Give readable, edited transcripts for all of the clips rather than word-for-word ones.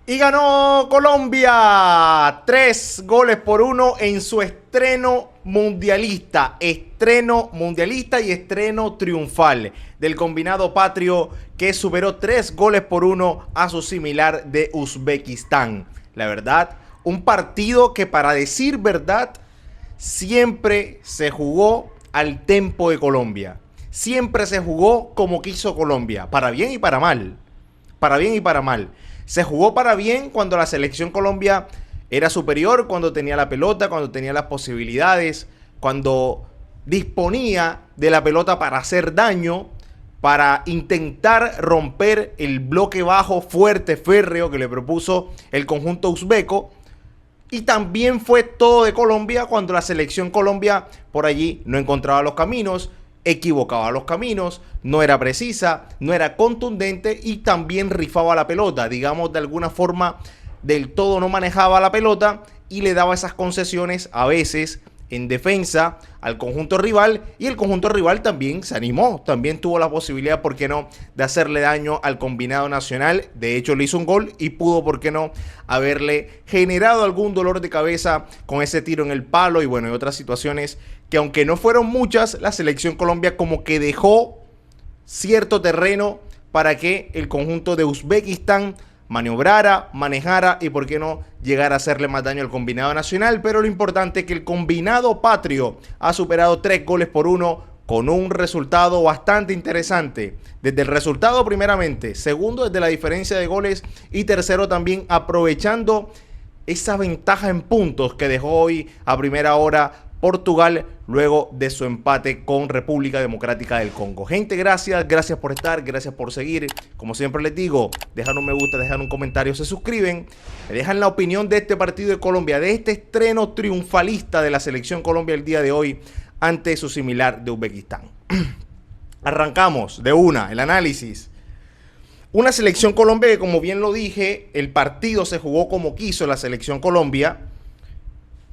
Y ganó Colombia 3 goles por 1 en su estreno mundialista. Estreno mundialista y estreno triunfal del combinado patrio que superó 3 goles por 1 a su similar de Uzbekistán. La verdad, un partido que, para decir verdad, siempre se jugó al tempo de Colombia. Siempre se jugó como quiso Colombia, para bien y para mal. Para bien y para mal. Se jugó para bien cuando la selección Colombia era superior, cuando tenía la pelota, cuando tenía las posibilidades, cuando disponía de la pelota para hacer daño, para intentar romper el bloque bajo fuerte, férreo que le propuso el conjunto uzbeco. Y también fue todo de Colombia cuando la selección Colombia por allí no encontraba los caminos, equivocaba los caminos, no era precisa, no era contundente y también rifaba la pelota. Digamos, de alguna forma, del todo no manejaba la pelota y le daba esas concesiones a veces en defensa al conjunto rival, y el conjunto rival también se animó, también tuvo la posibilidad, ¿por qué no?, de hacerle daño al combinado nacional. De hecho, le hizo un gol y pudo, ¿por qué no?, haberle generado algún dolor de cabeza con ese tiro en el palo y bueno, y otras situaciones que, aunque no fueron muchas, la selección Colombia como que dejó cierto terreno para que el conjunto de Uzbekistán maniobrara, manejara y por qué no llegar a hacerle más daño al combinado nacional. Pero lo importante es que el combinado patrio ha superado 3 goles por 1 con un resultado bastante interesante. Desde el resultado primeramente, segundo desde la diferencia de goles y tercero también aprovechando esa ventaja en puntos que dejó hoy a primera hora Portugal luego de su empate con República Democrática del Congo. Gente, gracias por estar, gracias por seguir. Como siempre les digo, dejan un me gusta, dejan un comentario, se suscriben, me dejan la opinión de este partido de Colombia, de este estreno triunfalista de la selección Colombia el día de hoy ante su similar de Uzbekistán. Arrancamos de una, el análisis. Una selección Colombia que, como bien lo dije, el partido se jugó como quiso la selección Colombia.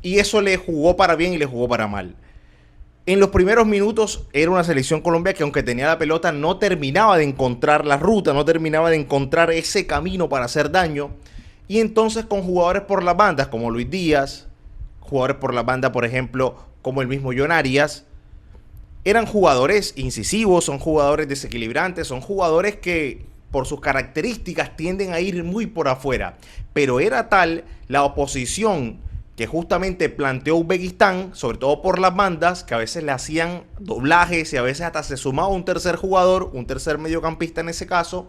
Y eso le jugó para bien y le jugó para mal. En los primeros minutos era una selección Colombia que, aunque tenía la pelota, no terminaba de encontrar la ruta, no terminaba de encontrar ese camino para hacer daño. Y entonces, con jugadores por las bandas como Luis Díaz, jugadores por la banda, por ejemplo, como el mismo John Arias, eran jugadores incisivos, son jugadores desequilibrantes, son jugadores que por sus características tienden a ir muy por afuera. Pero era tal la oposición que justamente planteó Uzbekistán, sobre todo por las bandas, que a veces le hacían doblajes y a veces hasta se sumaba un tercer jugador, un tercer mediocampista en ese caso.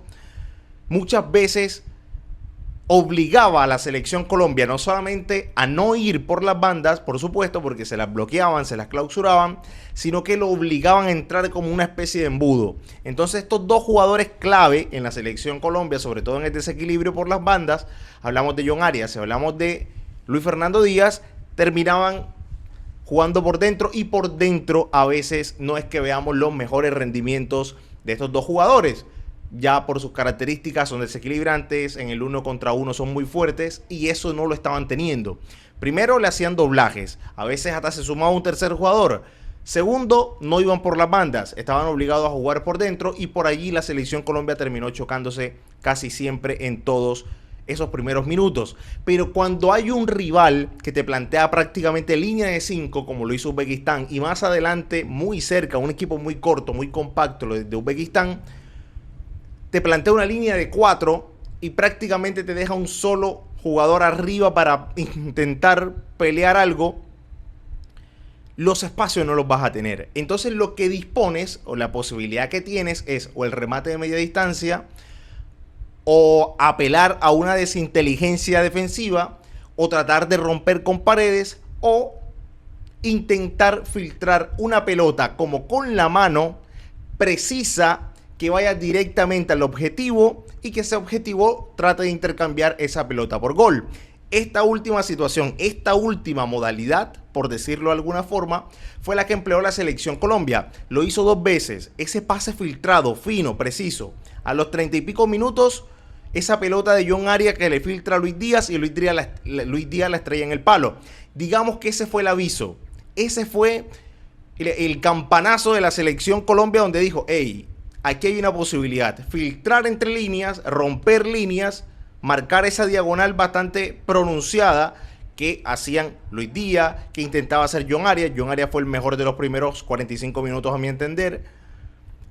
Muchas veces obligaba a la selección Colombia no solamente a no ir por las bandas, por supuesto, porque se las bloqueaban, se las clausuraban, sino que lo obligaban a entrar como una especie de embudo. Entonces, estos dos jugadores clave en la selección Colombia, sobre todo en el desequilibrio por las bandas, hablamos de John Arias, hablamos de Luis Fernando Díaz, terminaban jugando por dentro, y por dentro a veces no es que veamos los mejores rendimientos de estos dos jugadores. Ya por sus características son desequilibrantes, en el 1 contra 1 son muy fuertes y eso no lo estaban teniendo. Primero, le hacían doblajes, a veces hasta se sumaba un tercer jugador. Segundo, no iban por las bandas, estaban obligados a jugar por dentro y por allí la selección Colombia terminó chocándose casi siempre en todos esos primeros minutos. Pero cuando hay un rival que te plantea prácticamente línea de 5, como lo hizo Uzbekistán, y más adelante, muy cerca, un equipo muy corto, muy compacto, lo de Uzbekistán, te plantea una línea de 4 y prácticamente te deja un solo jugador arriba para intentar pelear algo, los espacios no los vas a tener. Entonces, lo que dispones o la posibilidad que tienes es o el remate de media distancia, o apelar a una desinteligencia defensiva, o tratar de romper con paredes, o intentar filtrar una pelota como con la mano precisa que vaya directamente al objetivo y que ese objetivo trate de intercambiar esa pelota por gol. Esta última situación, esta última modalidad, por decirlo de alguna forma, fue la que empleó la selección Colombia. Lo hizo 2 veces. Ese pase filtrado, fino, preciso. A los 30 y pico minutos, esa pelota de John Arias que le filtra a Luis Díaz y Luis Díaz la estrella en el palo. Digamos que ese fue el aviso. Ese fue el campanazo de la selección Colombia, donde dijo: hey, aquí hay una posibilidad. Filtrar entre líneas, romper líneas, marcar esa diagonal bastante pronunciada que hacían Luis Díaz, que intentaba hacer John Arias. John Arias fue el mejor de los primeros 45 minutos a mi entender,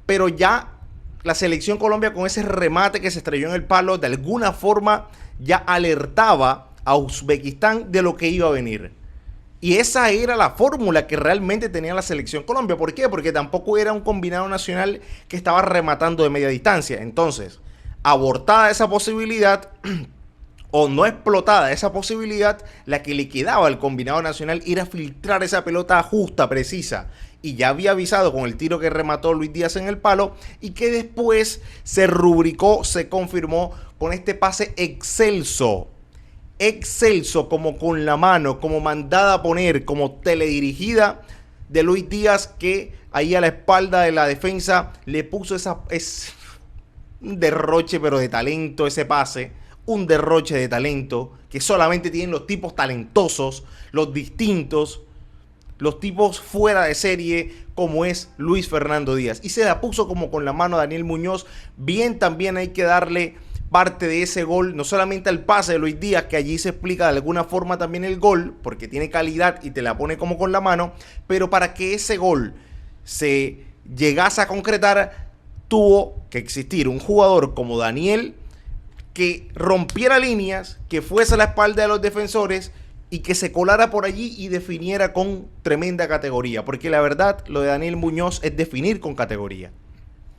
pero ya la selección Colombia con ese remate que se estrelló en el palo, de alguna forma ya alertaba a Uzbekistán de lo que iba a venir. Y esa era la fórmula que realmente tenía la selección Colombia. ¿Por qué? Porque tampoco era un combinado nacional que estaba rematando de media distancia. Entonces, abortada esa posibilidad o no explotada esa posibilidad, la que le quedaba al combinado nacional era filtrar esa pelota justa, precisa. Y ya había avisado con el tiro que remató Luis Díaz en el palo y que después se rubricó, se confirmó con este pase excelso como con la mano, como mandada a poner, como teledirigida de Luis Díaz, que ahí a la espalda de la defensa le puso un derroche pero de talento ese pase, un derroche de talento que solamente tienen los tipos talentosos, los distintos, los tipos fuera de serie como es Luis Fernando Díaz, y se la puso como con la mano a Daniel Muñoz. Bien, también hay que darle parte de ese gol, no solamente al pase de Luis Díaz, que allí se explica de alguna forma también el gol, porque tiene calidad y te la pone como con la mano, pero para que ese gol se llegase a concretar, tuvo que existir un jugador como Daniel que rompiera líneas, que fuese a la espalda de los defensores y que se colara por allí y definiera con tremenda categoría, porque la verdad, lo de Daniel Muñoz es definir con categoría.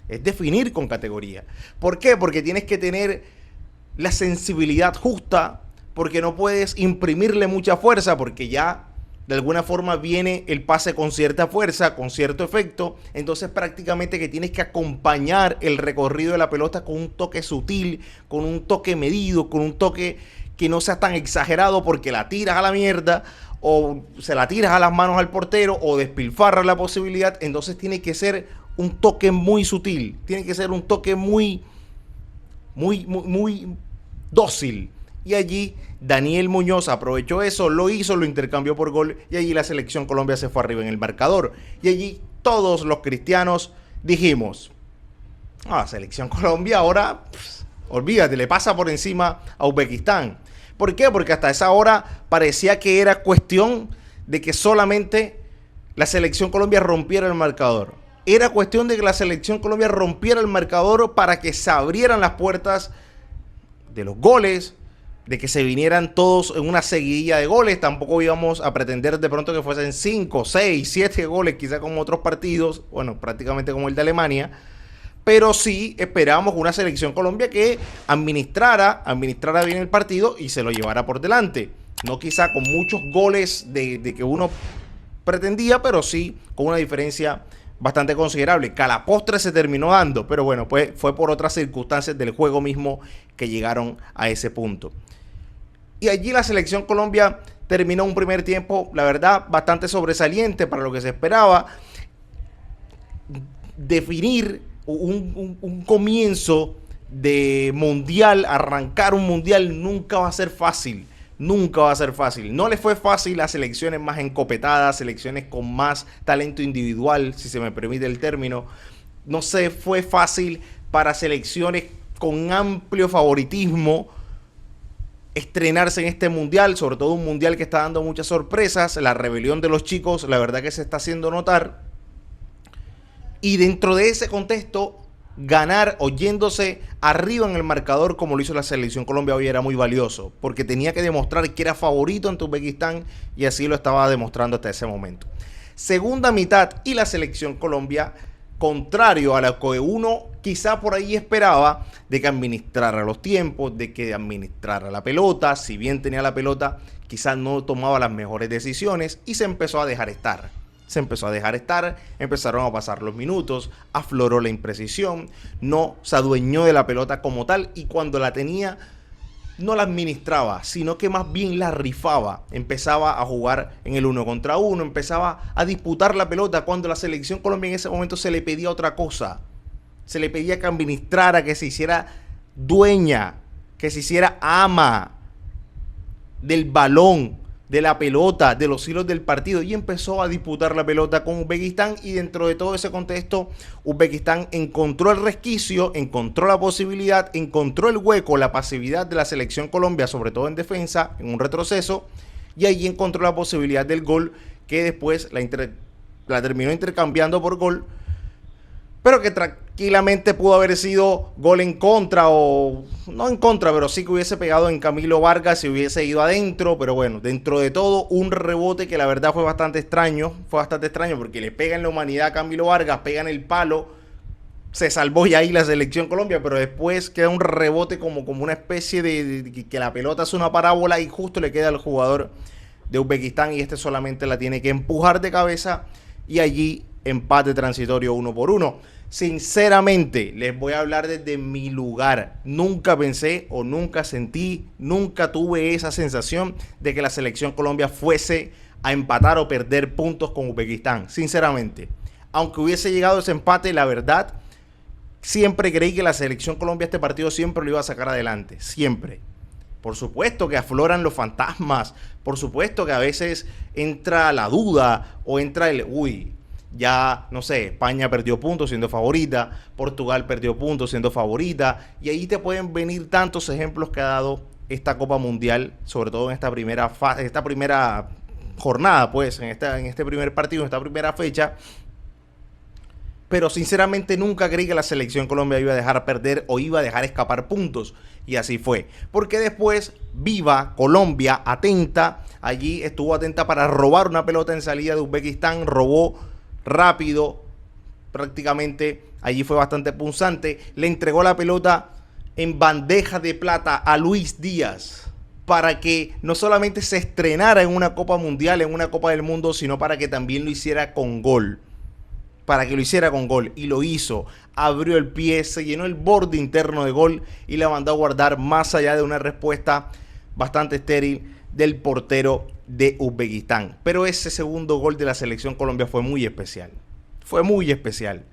Es definir con categoría. ¿Por qué? Porque tienes que tener la sensibilidad justa, porque no puedes imprimirle mucha fuerza, porque ya de alguna forma viene el pase con cierta fuerza, con cierto efecto. Entonces prácticamente que tienes que acompañar el recorrido de la pelota con un toque sutil, con un toque medido, con un toque que no sea tan exagerado, porque la tiras a la mierda o se la tiras a las manos al portero o despilfarras la posibilidad. Entonces tiene que ser un toque muy sutil, tiene que ser un toque muy dócil. Y allí Daniel Muñoz aprovechó eso, lo hizo, lo intercambió por gol, y allí la selección Colombia se fue arriba en el marcador. Y allí todos los cristianos dijimos: selección Colombia ahora, olvídate, le pasa por encima a Uzbekistán. ¿Por qué? Porque hasta esa hora parecía que era cuestión de que solamente la selección Colombia rompiera el marcador. Era cuestión de que la selección Colombia rompiera el marcador para que se abrieran las puertas de los goles, de que se vinieran todos en una seguidilla de goles. Tampoco íbamos a pretender de pronto que fuesen 5, 6, 7 goles, quizá como otros partidos, bueno, prácticamente como el de Alemania, pero sí esperábamos una selección Colombia que administrara bien el partido y se lo llevara por delante. No quizá con muchos goles de que uno pretendía, pero sí con una diferencia bastante considerable, que a la postre se terminó dando, pero bueno, pues fue por otras circunstancias del juego mismo que llegaron a ese punto. Y allí la selección Colombia terminó un primer tiempo, la verdad, bastante sobresaliente para lo que se esperaba. Definir un comienzo de mundial, arrancar un mundial nunca va a ser fácil. Nunca va a ser fácil. No le fue fácil a selecciones más encopetadas, selecciones con más talento individual, si se me permite el término. No se fue fácil para selecciones con amplio favoritismo estrenarse en este mundial, sobre todo un mundial que está dando muchas sorpresas. La rebelión de los chicos, la verdad que se está haciendo notar. Y dentro de ese contexto, ganar o yéndose arriba en el marcador como lo hizo la selección Colombia hoy era muy valioso, porque tenía que demostrar que era favorito ante Uzbekistán, y así lo estaba demostrando hasta ese momento. Segunda mitad y la selección Colombia, contrario a lo que uno quizá por ahí esperaba, de que administrara los tiempos, de que administrara la pelota. Si bien tenía la pelota, quizás no tomaba las mejores decisiones y se empezó a dejar estar. Empezaron a pasar los minutos, afloró la imprecisión, no se adueñó de la pelota como tal, y cuando la tenía no la administraba, sino que más bien la rifaba. Empezaba a jugar en el 1 contra 1, empezaba a disputar la pelota, cuando la selección Colombia en ese momento se le pedía otra cosa. Se le pedía que administrara, que se hiciera dueña, que se hiciera ama del balón, de la pelota, de los hilos del partido, y empezó a disputar la pelota con Uzbekistán, y dentro de todo ese contexto Uzbekistán encontró el resquicio, encontró la posibilidad, encontró el hueco, la pasividad de la selección Colombia, sobre todo en defensa, en un retroceso, y allí encontró la posibilidad del gol, que después la terminó intercambiando por gol, pero que tranquilamente pudo haber sido gol en contra, o no en contra, pero sí que hubiese pegado en Camilo Vargas si hubiese ido adentro. Pero bueno, dentro de todo, un rebote que la verdad fue bastante extraño porque le pega en la humanidad a Camilo Vargas, pega en el palo, se salvó ya ahí la selección Colombia, pero después queda un rebote como una especie de que la pelota es una parábola y justo le queda al jugador de Uzbekistán, y este solamente la tiene que empujar de cabeza, y allí empate transitorio 1-1. Sinceramente, les voy a hablar desde mi lugar. Nunca pensé o nunca sentí, nunca tuve esa sensación de que la selección Colombia fuese a empatar o perder puntos con Uzbekistán. Sinceramente, aunque hubiese llegado ese empate, la verdad, siempre creí que la selección Colombia este partido siempre lo iba a sacar adelante. Siempre. Por supuesto que afloran los fantasmas. Por supuesto que a veces entra la duda o entra el ya, no sé, España perdió puntos siendo favorita, Portugal perdió puntos siendo favorita, y ahí te pueden venir tantos ejemplos que ha dado esta Copa Mundial, sobre todo en esta primera jornada, pues, en este primer partido, en esta primera fecha. Pero sinceramente nunca creí que la selección Colombia iba a dejar perder o iba a dejar escapar puntos. Y así fue. Porque después, viva Colombia, atenta, allí estuvo atenta para robar una pelota en salida de Uzbekistán, robó rápido, prácticamente allí fue bastante punzante, le entregó la pelota en bandeja de plata a Luis Díaz para que no solamente se estrenara en una Copa Mundial, en una Copa del Mundo, sino para que también lo hiciera con gol. Y lo hizo, abrió el pie, se llenó el borde interno de gol y la mandó a guardar, más allá de una respuesta bastante estéril del portero de Uzbekistán. Pero ese segundo gol de la selección Colombia fue muy especial. Fue muy especial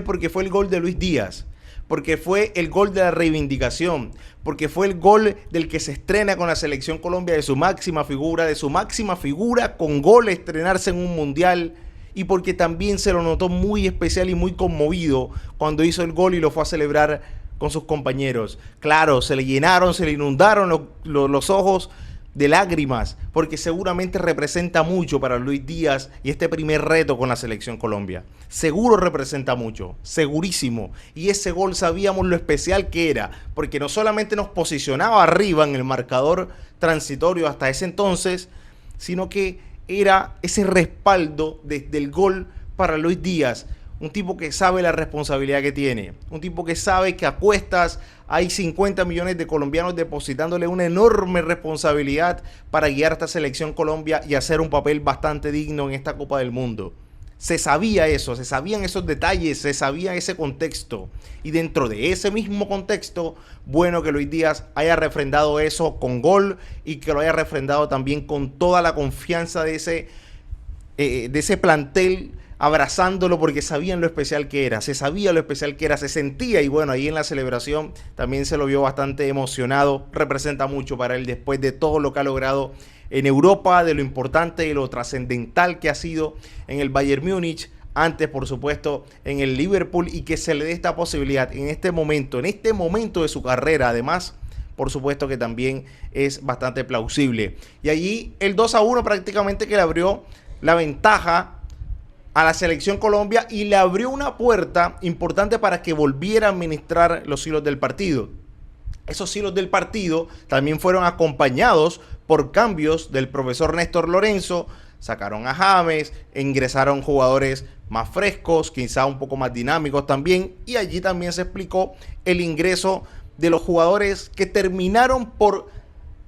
porque fue el gol de Luis Díaz, porque fue el gol de la reivindicación, porque fue el gol del que se estrena con la selección Colombia, de su máxima figura con gol, estrenarse en un mundial. Y porque también se lo notó muy especial y muy conmovido cuando hizo el gol y lo fue a celebrar con sus compañeros. Claro, se le inundaron los ojos de lágrimas, porque seguramente representa mucho para Luis Díaz y este primer reto con la selección Colombia. Seguro representa mucho, segurísimo. Y ese gol sabíamos lo especial que era, porque no solamente nos posicionaba arriba en el marcador transitorio hasta ese entonces, sino que era ese respaldo desde el gol para Luis Díaz, un tipo que sabe la responsabilidad que tiene, un tipo que sabe que a cuestas hay 50 millones de colombianos depositándole una enorme responsabilidad para guiar a esta selección Colombia y hacer un papel bastante digno en esta Copa del Mundo. Se sabía eso, se sabían esos detalles, se sabía ese contexto. Y dentro de ese mismo contexto, bueno que Luis Díaz haya refrendado eso con gol y que lo haya refrendado también con toda la confianza de ese plantel, abrazándolo, porque sabían lo especial que era, se sabía lo especial que era, se sentía. Y bueno, ahí en la celebración también se lo vio bastante emocionado. Representa mucho para él después de todo lo que ha logrado en Europa, de lo importante y lo trascendental que ha sido en el Bayern Múnich, antes por supuesto en el Liverpool, y que se le dé esta posibilidad en este momento de su carrera, además, por supuesto que también es bastante plausible. Y allí el 2-1 prácticamente que le abrió la ventaja a la selección Colombia y le abrió una puerta importante para que volviera a administrar los hilos del partido. Esos hilos del partido también fueron acompañados por cambios del profesor Néstor Lorenzo. Sacaron a James, ingresaron jugadores más frescos, quizá un poco más dinámicos también, y allí también se explicó el ingreso de los jugadores que terminaron por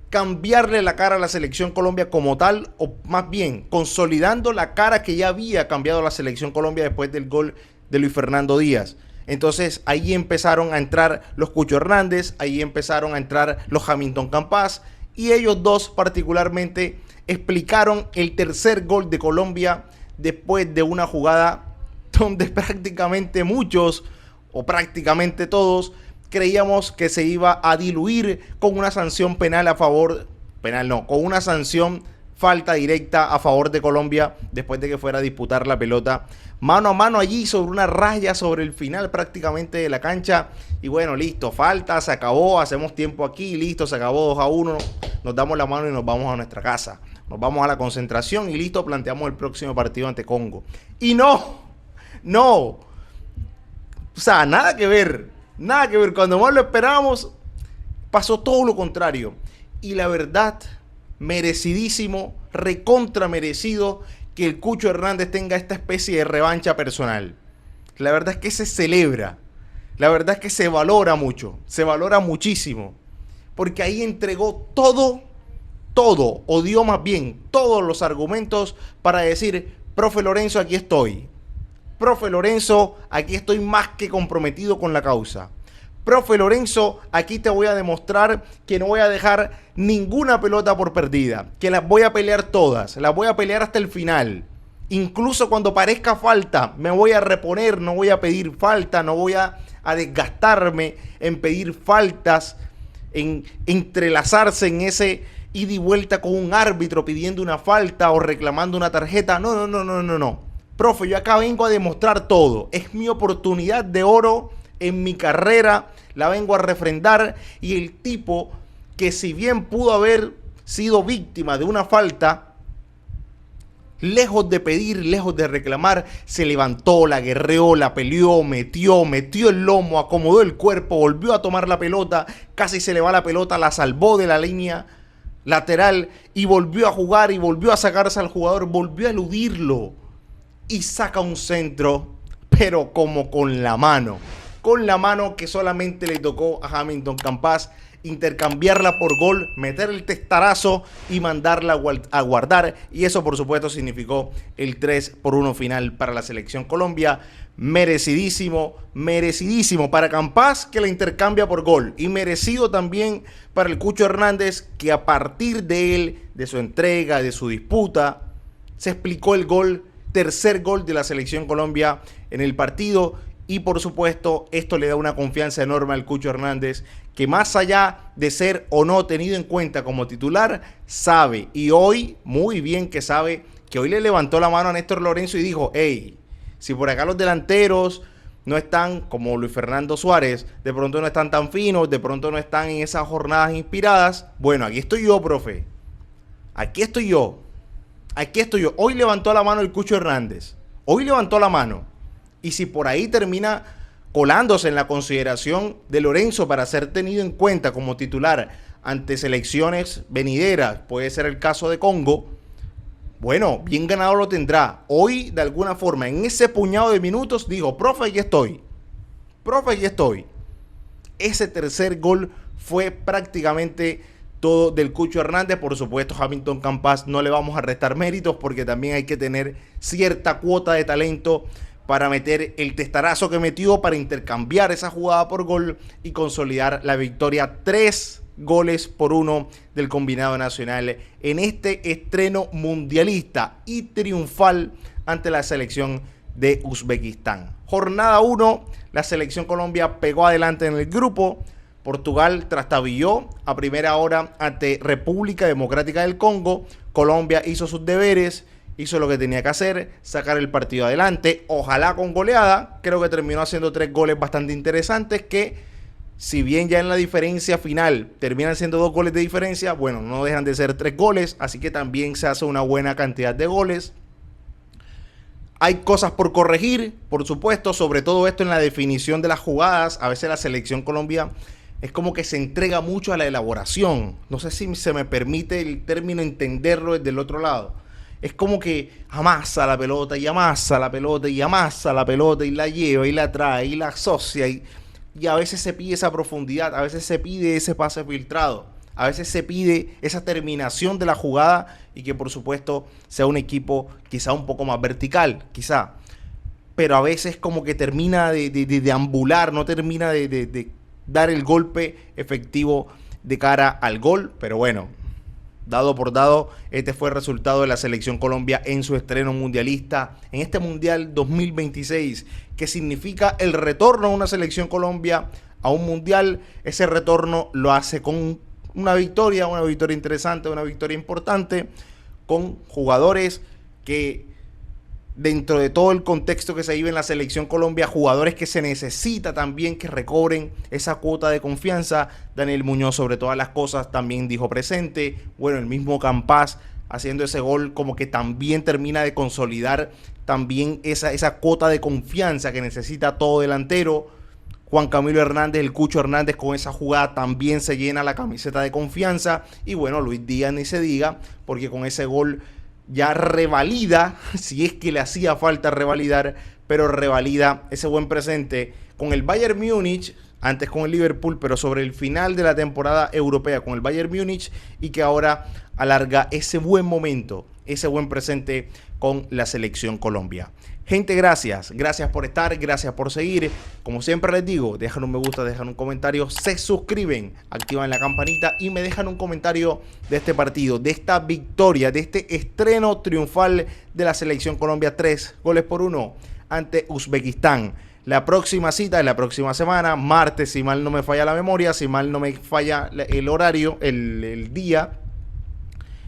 cambiarle la cara a la selección Colombia como tal, o más bien consolidando la cara que ya había cambiado la selección Colombia después del gol de Luis Fernando Díaz. Entonces ahí empezaron a entrar los Cucho Hernández, ahí empezaron a entrar los Hamilton Campas, y ellos dos particularmente explicaron el tercer gol de Colombia después de una jugada donde prácticamente muchos o prácticamente todos creíamos que se iba a diluir con una sanción penal a favor penal no, con una sanción, falta directa a favor de Colombia después de que fuera a disputar la pelota mano a mano allí sobre una raya sobre el final prácticamente de la cancha. Y bueno, listo, falta, se acabó, hacemos tiempo aquí, listo, se acabó 2-1, nos damos la mano y nos vamos a nuestra casa. Nos vamos a la concentración y listo, planteamos el próximo partido ante Congo. Y no, o sea, nada que ver. Cuando más lo esperábamos, pasó todo lo contrario. Y la verdad, merecidísimo, recontra merecido que el Cucho Hernández tenga esta especie de revancha personal. La verdad es que se celebra. La verdad es que se valora mucho. Se valora muchísimo. Porque ahí entregó todo, o dio más bien todos los argumentos para decir: profe Lorenzo, aquí estoy. Profe Lorenzo, aquí estoy más que comprometido con la causa. Profe Lorenzo, aquí te voy a demostrar que no voy a dejar ninguna pelota por perdida, que las voy a pelear todas, las voy a pelear hasta el final. Incluso cuando parezca falta, me voy a reponer, no voy a pedir falta, no voy a desgastarme en pedir faltas, en entrelazarse en ese ida y vuelta con un árbitro pidiendo una falta o reclamando una tarjeta. No. Profe, yo acá vengo a demostrar todo. Es mi oportunidad de oro en mi carrera, la vengo a refrendar. Y el tipo que, si bien pudo haber sido víctima de una falta, lejos de pedir, lejos de reclamar, se levantó, la guerreó, la peleó, metió el lomo, acomodó el cuerpo, volvió a tomar la pelota, casi se le va la pelota, la salvó de la línea lateral y volvió a jugar y volvió a sacarse al jugador, volvió a eludirlo y saca un centro, pero como con la mano que solamente le tocó a Hamilton Campas intercambiarla por gol, meter el testarazo y mandarla a guardar. Y eso, por supuesto, significó el 3-1 final para la selección Colombia. Merecidísimo para Campas, que la intercambia por gol, y merecido también para el Cucho Hernández, que a partir de él, de su entrega, de su disputa, se explicó el gol, tercer gol de la selección Colombia en el partido. Y por supuesto, esto le da una confianza enorme al Cucho Hernández, que más allá de ser o no tenido en cuenta como titular, sabe, y hoy, muy bien que sabe, que hoy le levantó la mano a Néstor Lorenzo y dijo: hey, si por acá los delanteros no están como Luis Fernando Suárez, de pronto no están tan finos, de pronto no están en esas jornadas inspiradas, bueno, aquí estoy yo, profe. Aquí estoy yo. Hoy levantó la mano el Cucho Hernández. Hoy levantó la mano. Y si por ahí termina colándose en la consideración de Lorenzo para ser tenido en cuenta como titular ante selecciones venideras, puede ser el caso de Congo, bueno, bien ganado lo tendrá. Hoy, de alguna forma, en ese puñado de minutos, digo: profe, aquí estoy. Ese tercer gol fue prácticamente todo del Cucho Hernández. Por supuesto, Hamilton Campas no le vamos a restar méritos, porque también hay que tener cierta cuota de talento para meter el testarazo que metió, para intercambiar esa jugada por gol y consolidar la victoria 3-1 del combinado nacional en este estreno mundialista y triunfal ante la selección de Uzbekistán. Jornada 1, la selección Colombia pegó adelante en el grupo. Portugal trastabilló a primera hora ante República Democrática del Congo. Colombia hizo sus deberes, hizo lo que tenía que hacer, sacar el partido adelante, ojalá con goleada. Creo que terminó haciendo 3 goles bastante interesantes, que si bien ya en la diferencia final terminan siendo 2 goles de diferencia, bueno, no dejan de ser 3 goles, así que también se hace una buena cantidad de goles. Hay cosas por corregir, por supuesto, sobre todo esto en la definición de las jugadas. A veces la selección Colombia es como que se entrega mucho a la elaboración. No sé si se me permite el término entenderlo desde el otro lado. Es como que amasa la pelota y amasa la pelota y amasa la pelota y la lleva y la trae y la asocia. Y a veces se pide esa profundidad, a veces se pide ese pase filtrado, a veces se pide esa terminación de la jugada y que por supuesto sea un equipo quizá un poco más vertical, quizá. Pero a veces como que termina de ambular, no termina de dar el golpe efectivo de cara al gol. Pero bueno, dado por dado, este fue el resultado de la selección Colombia en su estreno mundialista, en este Mundial 2026, que significa el retorno de una selección Colombia a un Mundial. Ese retorno lo hace con una victoria interesante, una victoria importante, con jugadores que dentro de todo el contexto que se vive en la selección Colombia, jugadores que se necesita también que recobren esa cuota de confianza. Daniel Muñoz, sobre todas las cosas, también dijo presente. Bueno, el mismo Campas haciendo ese gol como que también termina de consolidar también esa cuota de confianza que necesita todo delantero. Juan Camilo Hernández, el Cucho Hernández, con esa jugada también se llena la camiseta de confianza. Y bueno, Luis Díaz ni se diga, porque con ese gol ya revalida, si es que le hacía falta revalidar, pero revalida ese buen presente con el Bayern Múnich, antes con el Liverpool, pero sobre el final de la temporada europea con el Bayern Múnich, y que ahora alarga ese buen momento, ese buen presente con la selección Colombia. Gente, gracias por estar, gracias por seguir. Como siempre les digo, dejan un me gusta, dejan un comentario, se suscriben, activan la campanita y me dejan un comentario de este partido, de esta victoria, de este estreno triunfal de la selección Colombia, 3-1 ante Uzbekistán. La próxima cita es la próxima semana, martes, si mal no me falla la memoria, si mal no me falla el horario, el día,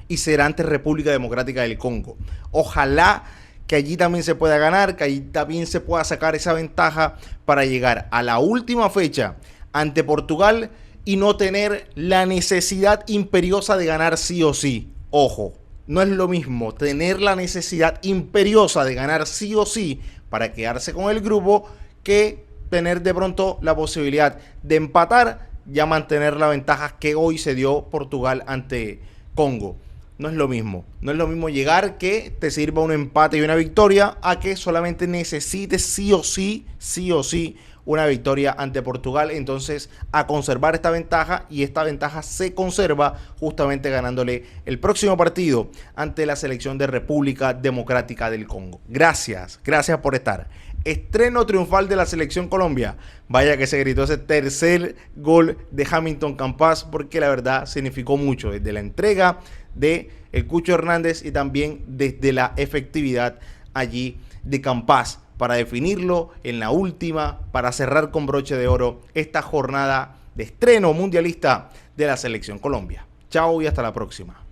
y será ante República Democrática del Congo. Ojalá que allí también se pueda ganar, que allí también se pueda sacar esa ventaja para llegar a la última fecha ante Portugal y no tener la necesidad imperiosa de ganar sí o sí. Ojo, no es lo mismo tener la necesidad imperiosa de ganar sí o sí para quedarse con el grupo que tener de pronto la posibilidad de empatar, ya mantener la ventaja que hoy se dio Portugal ante Congo. No es lo mismo. No es lo mismo llegar que te sirva un empate y una victoria a que solamente necesites sí o sí una victoria ante Portugal. Entonces, a conservar esta ventaja, y esta ventaja se conserva justamente ganándole el próximo partido ante la selección de República Democrática del Congo. Gracias por estar. Estreno triunfal de la selección Colombia. Vaya que se gritó ese tercer gol de Hamilton Campas, porque la verdad significó mucho desde la entrega de el Cucho Hernández y también desde la efectividad allí de Campas para definirlo en la última, para cerrar con broche de oro esta jornada de estreno mundialista de la selección Colombia. Chao y hasta la próxima.